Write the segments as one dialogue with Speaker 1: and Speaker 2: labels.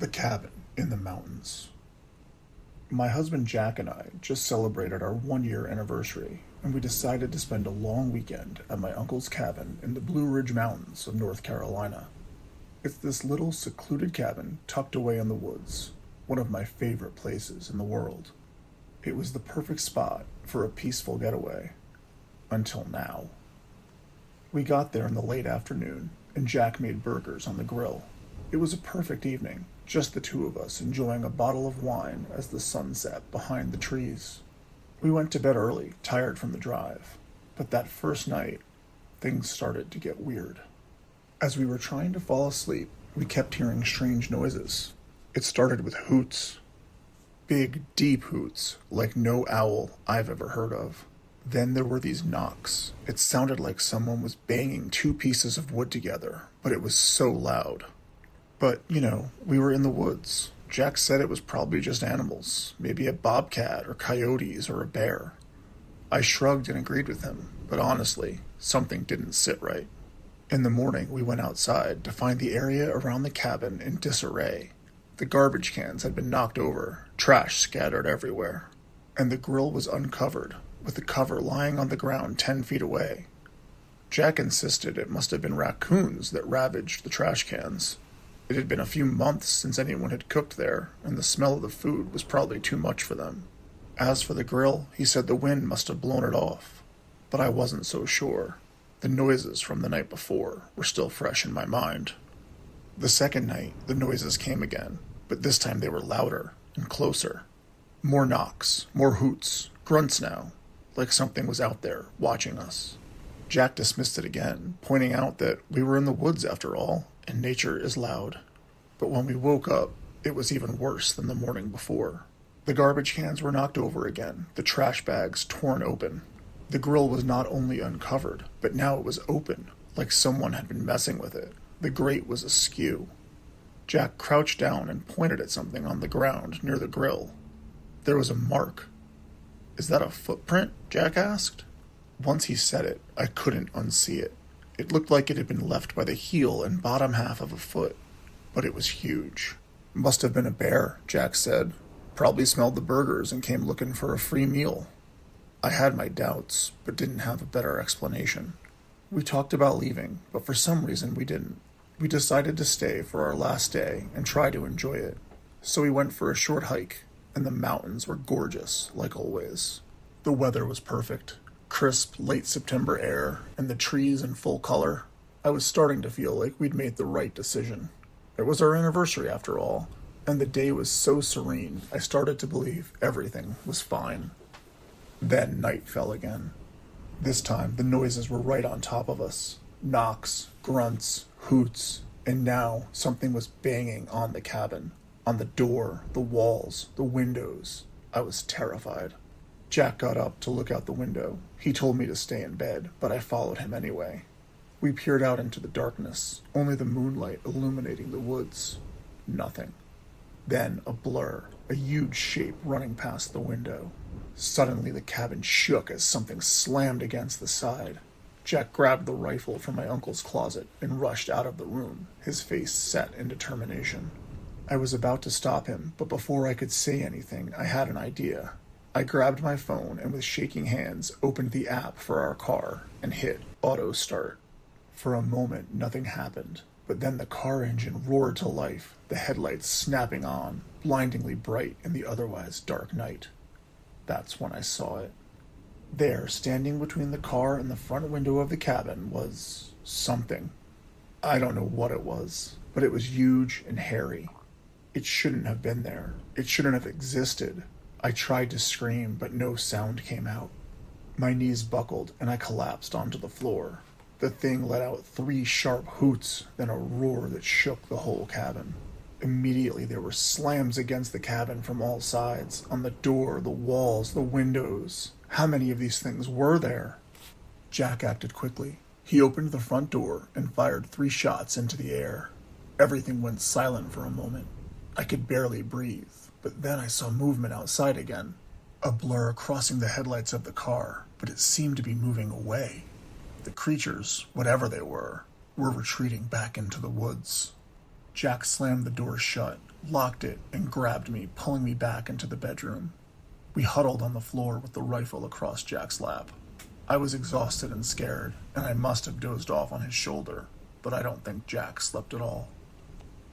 Speaker 1: The cabin in the mountains. My husband Jack and I just celebrated our 1 year anniversary, and we decided to spend a long weekend at my uncle's cabin in the Blue Ridge Mountains of North Carolina. It's this little secluded cabin tucked away in the woods, one of my favorite places in the world. It was the perfect spot for a peaceful getaway. Until now. We got there in the late afternoon, and Jack made burgers on the grill. It was a perfect evening, just the two of us enjoying a bottle of wine as the sun set behind the trees. We went to bed early, tired from the drive, but that first night, things started to get weird. As we were trying to fall asleep, we kept hearing strange noises. It started with hoots. Big, deep hoots, like no owl I've ever heard of. Then there were these knocks. It sounded like someone was banging two pieces of wood together, but it was so loud. But, we were in the woods. Jack said it was probably just animals, maybe a bobcat or coyotes or a bear. I shrugged and agreed with him, but honestly, something didn't sit right. In the morning, we went outside to find the area around the cabin in disarray. The garbage cans had been knocked over, trash scattered everywhere, and the grill was uncovered, with the cover lying on the ground 10 feet away. Jack insisted it must have been raccoons that ravaged the trash cans. It had been a few months since anyone had cooked there, and the smell of the food was probably too much for them. As for the grill, he said the wind must have blown it off, but I wasn't so sure. The noises from the night before were still fresh in my mind. The second night, the noises came again, but this time they were louder and closer. More knocks, more hoots, grunts now, like something was out there watching us. Jack dismissed it again, pointing out that we were in the woods after all, and nature is loud. But when we woke up, it was even worse than the morning before. The garbage cans were knocked over again, the trash bags torn open. The grill was not only uncovered, but now it was open, like someone had been messing with it. The grate was askew. Jack crouched down and pointed at something on the ground near the grill. There was a mark. "Is that a footprint?" Jack asked. Once he said it, I couldn't unsee it. It looked like it had been left by the heel and bottom half of a foot, but it was huge. "Must have been a bear," Jack said. "Probably smelled the burgers and came looking for a free meal." I had my doubts, but didn't have a better explanation. We talked about leaving, but for some reason we didn't. We decided to stay for our last day and try to enjoy it. So we went for a short hike, and the mountains were gorgeous, like always. The weather was perfect. Crisp, late September air, and the trees in full color. I was starting to feel like we'd made the right decision. It was our anniversary after all, and the day was so serene, I started to believe everything was fine. Then night fell again. This time, the noises were right on top of us. Knocks, grunts, hoots, and now something was banging on the cabin, on the door, the walls, the windows. I was terrified. Jack got up to look out the window. He told me to stay in bed, but I followed him anyway. We peered out into the darkness, only the moonlight illuminating the woods. Nothing. Then a blur, a huge shape running past the window. Suddenly the cabin shook as something slammed against the side. Jack grabbed the rifle from my uncle's closet and rushed out of the room, his face set in determination. I was about to stop him, but before I could say anything, I had an idea. I grabbed my phone and with shaking hands opened the app for our car and hit auto start. For a moment, nothing happened, but then the car engine roared to life, the headlights snapping on, blindingly bright in the otherwise dark night. That's when I saw it. There, standing between the car and the front window of the cabin, was something. I don't know what it was, but it was huge and hairy. It shouldn't have been there. It shouldn't have existed. I tried to scream, but no sound came out. My knees buckled, and I collapsed onto the floor. The thing let out 3 sharp hoots, then a roar that shook the whole cabin. Immediately there were slams against the cabin from all sides, on the door, the walls, the windows. How many of these things were there? Jack acted quickly. He opened the front door and fired 3 shots into the air. Everything went silent for a moment. I could barely breathe, but then I saw movement outside again. A blur crossing the headlights of the car, but it seemed to be moving away. The creatures, whatever they were retreating back into the woods. Jack slammed the door shut, locked it, and grabbed me, pulling me back into the bedroom. We huddled on the floor with the rifle across Jack's lap. I was exhausted and scared, and I must have dozed off on his shoulder, but I don't think Jack slept at all.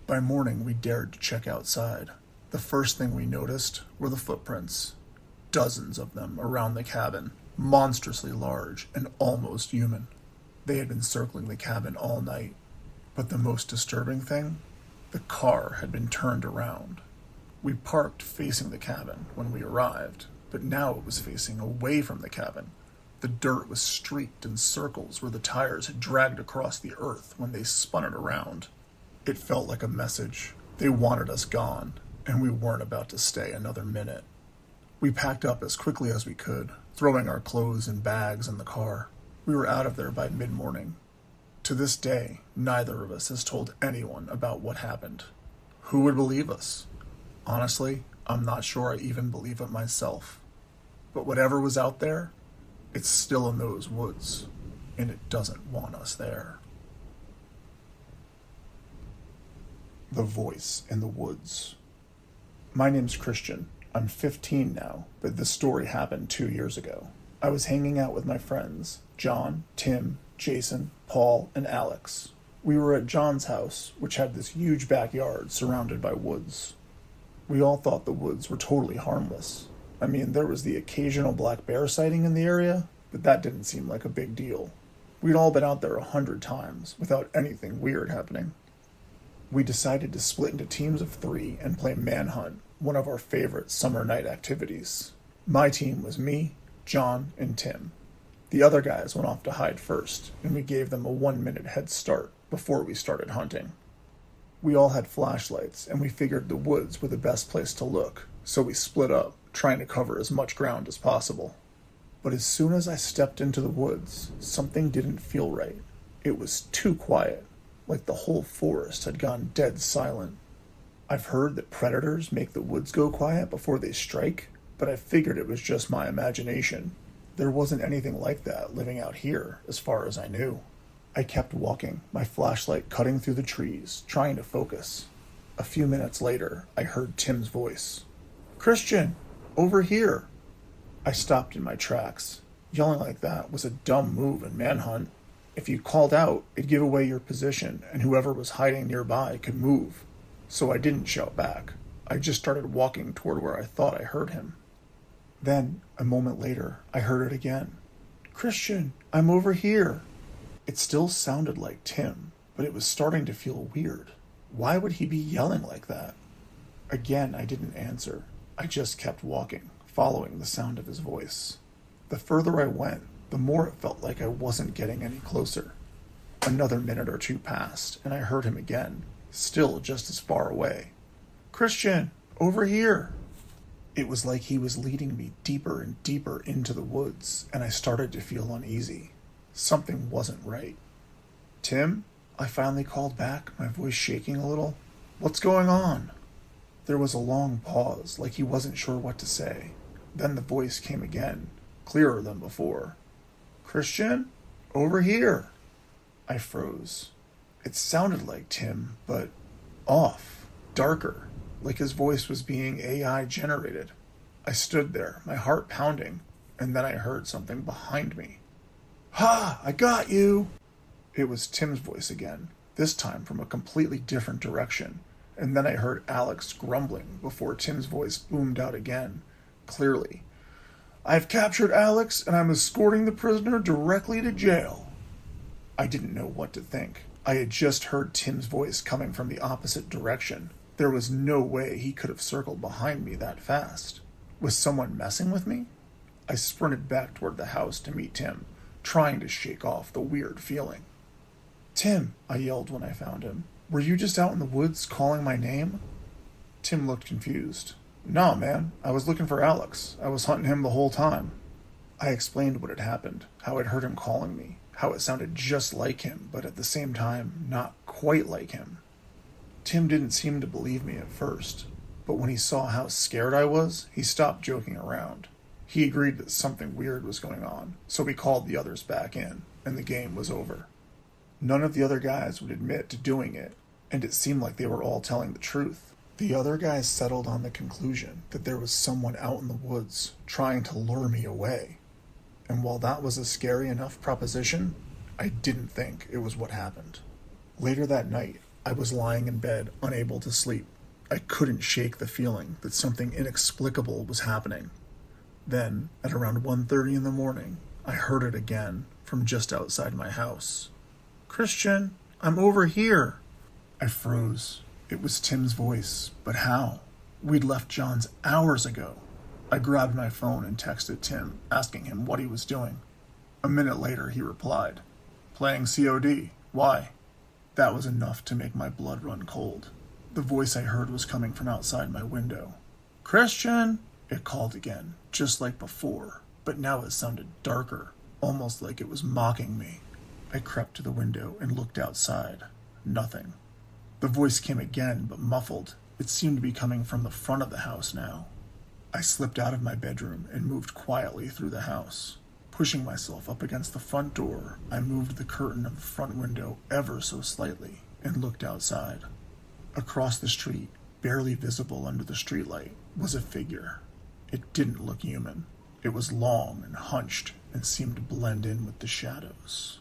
Speaker 1: By morning, we dared to check outside. The first thing we noticed were the footprints. Dozens of them around the cabin, monstrously large and almost human. They had been circling the cabin all night. But the most disturbing thing? The car had been turned around. We parked facing the cabin when we arrived, but now it was facing away from the cabin. The dirt was streaked in circles where the tires had dragged across the earth when they spun it around. It felt like a message. They wanted us gone, and we weren't about to stay another minute. We packed up as quickly as we could, throwing our clothes and bags in the car. We were out of there by mid-morning. To this day, neither of us has told anyone about what happened. Who would believe us? Honestly, I'm not sure I even believe it myself. But whatever was out there, it's still in those woods, and it doesn't want us there. The Voice in the Woods. My name's Christian. I'm 15 now, but this story happened 2 years ago. I was hanging out with my friends, John, Tim, Jason, Paul, and Alex. We were at John's house, which had this huge backyard surrounded by woods. We all thought the woods were totally harmless. I mean, there was the occasional black bear sighting in the area, but that didn't seem like a big deal. We'd all been out there 100 times without anything weird happening. We decided to split into teams of 3 and play manhunt, one of our favorite summer night activities. My team was me, John, and Tim. The other guys went off to hide first, and we gave them a 1-minute head start before we started hunting. We all had flashlights, and we figured the woods were the best place to look, so we split up, trying to cover as much ground as possible. But as soon as I stepped into the woods, something didn't feel right. It was too quiet, like the whole forest had gone dead silent. I've heard that predators make the woods go quiet before they strike, but I figured it was just my imagination. There wasn't anything like that living out here, as far as I knew. I kept walking, my flashlight cutting through the trees, trying to focus. A few minutes later, I heard Tim's voice. "Christian, over here!" I stopped in my tracks. Yelling like that was a dumb move in manhunt. If you called out, it'd give away your position, and whoever was hiding nearby could move. So I didn't shout back. I just started walking toward where I thought I heard him. Then, a moment later, I heard it again. "Christian, I'm over here." It still sounded like Tim, but it was starting to feel weird. Why would he be yelling like that? Again, I didn't answer. I just kept walking, following the sound of his voice. The further I went, the more it felt like I wasn't getting any closer. Another minute or two passed, and I heard him again, still just as far away. "Christian, over here." It was like he was leading me deeper and deeper into the woods, and I started to feel uneasy. Something wasn't right. "Tim?" I finally called back, my voice shaking a little. "What's going on?" There was a long pause, like he wasn't sure what to say. Then the voice came again, clearer than before. "Christian? Over here." I froze. It sounded like Tim, but off, darker, like his voice was being AI generated. I stood there, my heart pounding, and then I heard something behind me. "Ha! I got you!" It was Tim's voice again, this time from a completely different direction, and then I heard Alex grumbling before Tim's voice boomed out again, clearly. "I've captured Alex, and I'm escorting the prisoner directly to jail." I didn't know what to think. I had just heard Tim's voice coming from the opposite direction. There was no way he could have circled behind me that fast. Was someone messing with me? I sprinted back toward the house to meet Tim, trying to shake off the weird feeling. "Tim," I yelled when I found him. "Were you just out in the woods calling my name?" Tim looked confused. "No, man. I was looking for Alex. I was hunting him the whole time." I explained what had happened, how I'd heard him calling me, how it sounded just like him, but at the same time, not quite like him. Tim didn't seem to believe me at first, but when he saw how scared I was, he stopped joking around. He agreed that something weird was going on, so we called the others back in, and the game was over. None of the other guys would admit to doing it, and it seemed like they were all telling the truth. The other guys settled on the conclusion that there was someone out in the woods trying to lure me away. And while that was a scary enough proposition, I didn't think it was what happened. Later that night, I was lying in bed, unable to sleep. I couldn't shake the feeling that something inexplicable was happening. Then, at around 1:30 in the morning, I heard it again from just outside my house. "Christian, I'm over here." I froze. It was Tim's voice, but how? We'd left John's hours ago. I grabbed my phone and texted Tim, asking him what he was doing. A minute later, he replied, "Playing COD. Why?" That was enough to make my blood run cold. The voice I heard was coming from outside my window. "Christian!" It called again, just like before, but now it sounded darker, almost like it was mocking me. I crept to the window and looked outside. Nothing. The voice came again, but muffled. It seemed to be coming from the front of the house now. I slipped out of my bedroom and moved quietly through the house. Pushing myself up against the front door, I moved the curtain of the front window ever so slightly and looked outside. Across the street, barely visible under the streetlight, was a figure. It didn't look human. It was long and hunched and seemed to blend in with the shadows.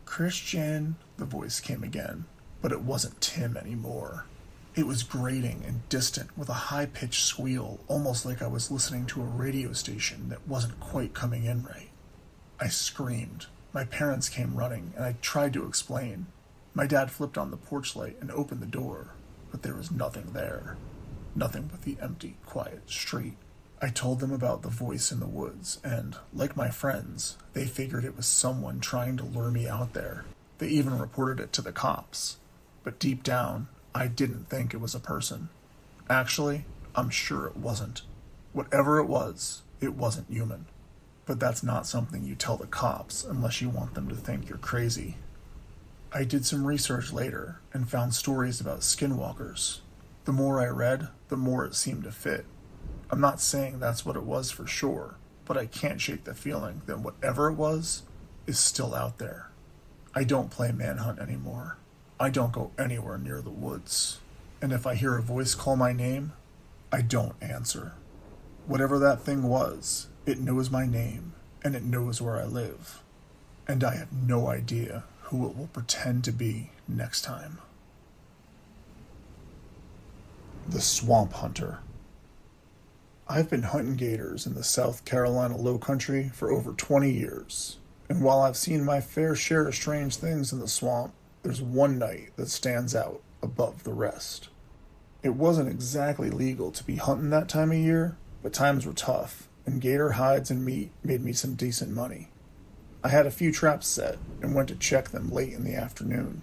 Speaker 1: "Christian," the voice came again, but it wasn't Tim anymore. It was grating and distant with a high-pitched squeal, almost like I was listening to a radio station that wasn't quite coming in right. I screamed. My parents came running, and I tried to explain. My dad flipped on the porch light and opened the door, but there was nothing there. Nothing but the empty, quiet street. I told them about the voice in the woods, and, like my friends, they figured it was someone trying to lure me out there. They even reported it to the cops. But deep down, I didn't think it was a person. Actually, I'm sure it wasn't. Whatever it wasn't human. But that's not something you tell the cops unless you want them to think you're crazy. I did some research later and found stories about skinwalkers. The more I read, the more it seemed to fit. I'm not saying that's what it was for sure, but I can't shake the feeling that whatever it was is still out there. I don't play Manhunt anymore. I don't go anywhere near the woods. And if I hear a voice call my name, I don't answer. Whatever that thing was, it knows my name, and it knows where I live. And I have no idea who it will pretend to be next time. The Swamp Hunter. I've been hunting gators in the South Carolina Lowcountry for over 20 years. And while I've seen my fair share of strange things in the swamp, there's one night that stands out above the rest. It wasn't exactly legal to be hunting that time of year, but times were tough, and gator hides and meat made me some decent money. I had a few traps set and went to check them late in the afternoon.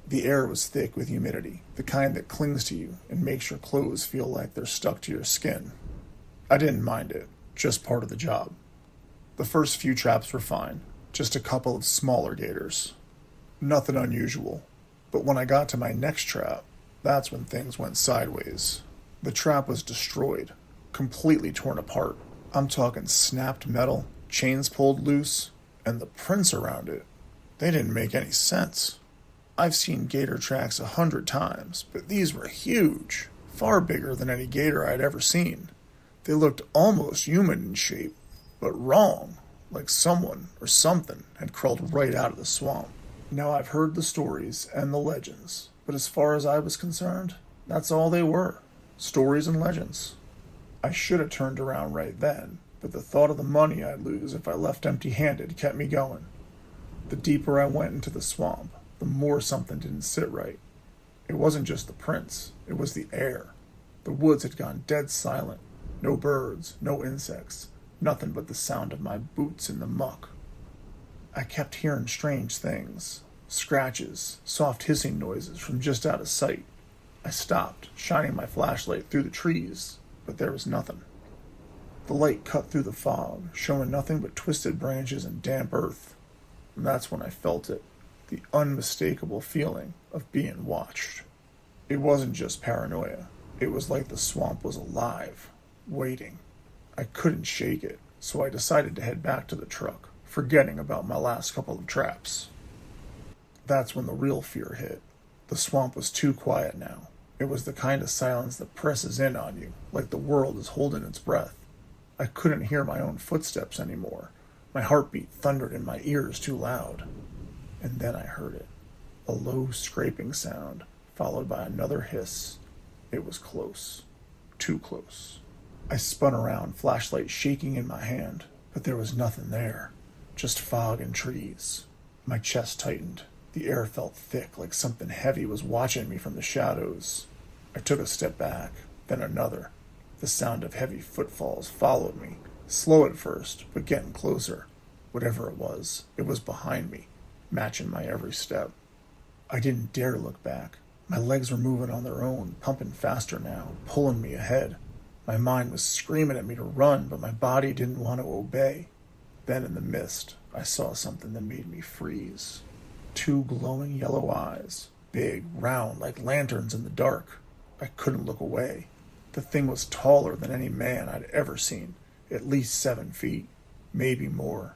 Speaker 1: The air was thick with humidity, the kind that clings to you and makes your clothes feel like they're stuck to your skin. I didn't mind it, just part of the job. The first few traps were fine, just a couple of smaller gators. Nothing unusual, but when I got to my next trap, that's when things went sideways. The trap was destroyed, completely torn apart. I'm talking snapped metal, chains pulled loose, and the prints around it. They didn't make any sense. I've seen gator tracks 100 times, but these were huge, far bigger than any gator I'd ever seen. They looked almost human in shape, but wrong, like someone or something had crawled right out of the swamp. Now I've heard the stories and the legends, but as far as I was concerned, that's all they were, stories and legends. I should have turned around right then, but the thought of the money I'd lose if I left empty-handed kept me going. The deeper I went into the swamp, the more something didn't sit right. It wasn't just the prints, it was the air. The woods had gone dead silent. No birds, no insects, nothing but the sound of my boots in the muck. I kept hearing strange things, scratches, soft hissing noises from just out of sight. I stopped, shining my flashlight through the trees, but there was nothing. The light cut through the fog, showing nothing but twisted branches and damp earth. And that's when I felt it, the unmistakable feeling of being watched. It wasn't just paranoia. It was like the swamp was alive, waiting. I couldn't shake it, so I decided to head back to the truck, forgetting about my last couple of traps. That's when the real fear hit. The swamp was too quiet now. It was the kind of silence that presses in on you, like the world is holding its breath. I couldn't hear my own footsteps anymore. My heartbeat thundered in my ears too loud. And then I heard it. A low scraping sound, followed by another hiss. It was close. Too close. I spun around, flashlight shaking in my hand, but there was nothing there. Just fog and trees. My chest tightened. The air felt thick, like something heavy was watching me from the shadows. I took a step back, then another. The sound of heavy footfalls followed me, slow at first, but getting closer. Whatever it was behind me, matching my every step. I didn't dare look back. My legs were moving on their own, pumping faster now, pulling me ahead. My mind was screaming at me to run, but my body didn't want to obey. Then in the mist, I saw something that made me freeze. 2 glowing yellow eyes, big, round, like lanterns in the dark. I couldn't look away. The thing was taller than any man I'd ever seen, at least 7 feet, maybe more.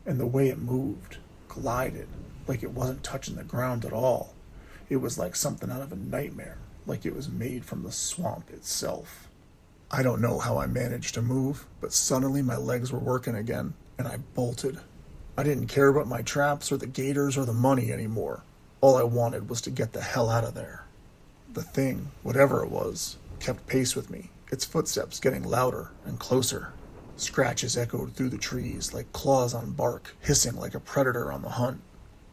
Speaker 1: And the way it moved, glided, like it wasn't touching the ground at all. It was like something out of a nightmare, like it was made from the swamp itself. I don't know how I managed to move, but suddenly my legs were working again, and I bolted. I didn't care about my traps or the gators or the money anymore. All I wanted was to get the hell out of there. The thing, whatever it was, kept pace with me, its footsteps getting louder and closer. Scratches echoed through the trees like claws on bark, hissing like a predator on the hunt.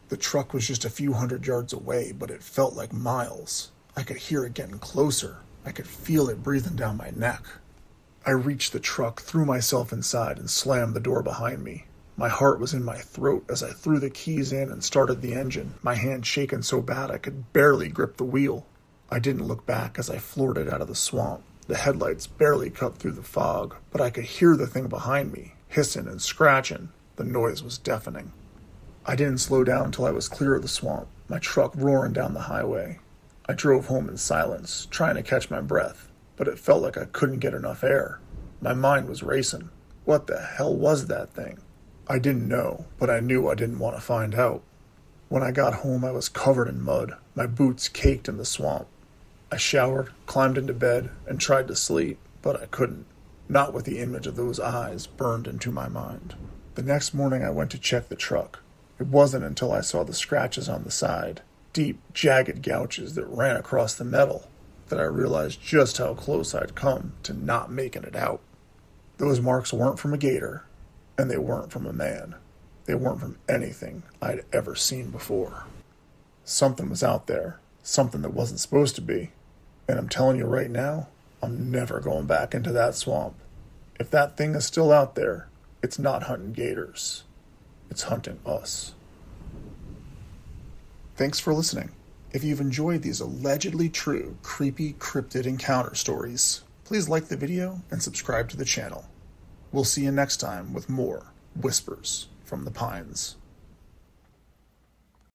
Speaker 1: The truck was just a few hundred yards away, but it felt like miles. I could hear it getting closer. I could feel it breathing down my neck. I reached the truck, threw myself inside, and slammed the door behind me. My heart was in my throat as I threw the keys in and started the engine, my hand shaking so bad I could barely grip the wheel. I didn't look back as I floored it out of the swamp. The headlights barely cut through the fog, but I could hear the thing behind me, hissing and scratching. The noise was deafening. I didn't slow down till I was clear of the swamp, my truck roaring down the highway. I drove home in silence, trying to catch my breath, but it felt like I couldn't get enough air. My mind was racing. What the hell was that thing? I didn't know, but I knew I didn't want to find out. When I got home, I was covered in mud, my boots caked in the swamp. I showered, climbed into bed, and tried to sleep, but I couldn't. Not with the image of those eyes burned into my mind. The next morning I went to check the truck. It wasn't until I saw the scratches on the side, deep, jagged gouges that ran across the metal, that I realized just how close I'd come to not making it out. Those marks weren't from a gator, and they weren't from a man. They weren't from anything I'd ever seen before. Something was out there, something that wasn't supposed to be, and I'm telling you right now, I'm never going back into that swamp. If that thing is still out there, it's not hunting gators. It's hunting us. Thanks for listening. If you've enjoyed these allegedly true, creepy cryptid encounter stories, please like the video and subscribe to the channel. We'll see you next time with more Whispers from the Pines.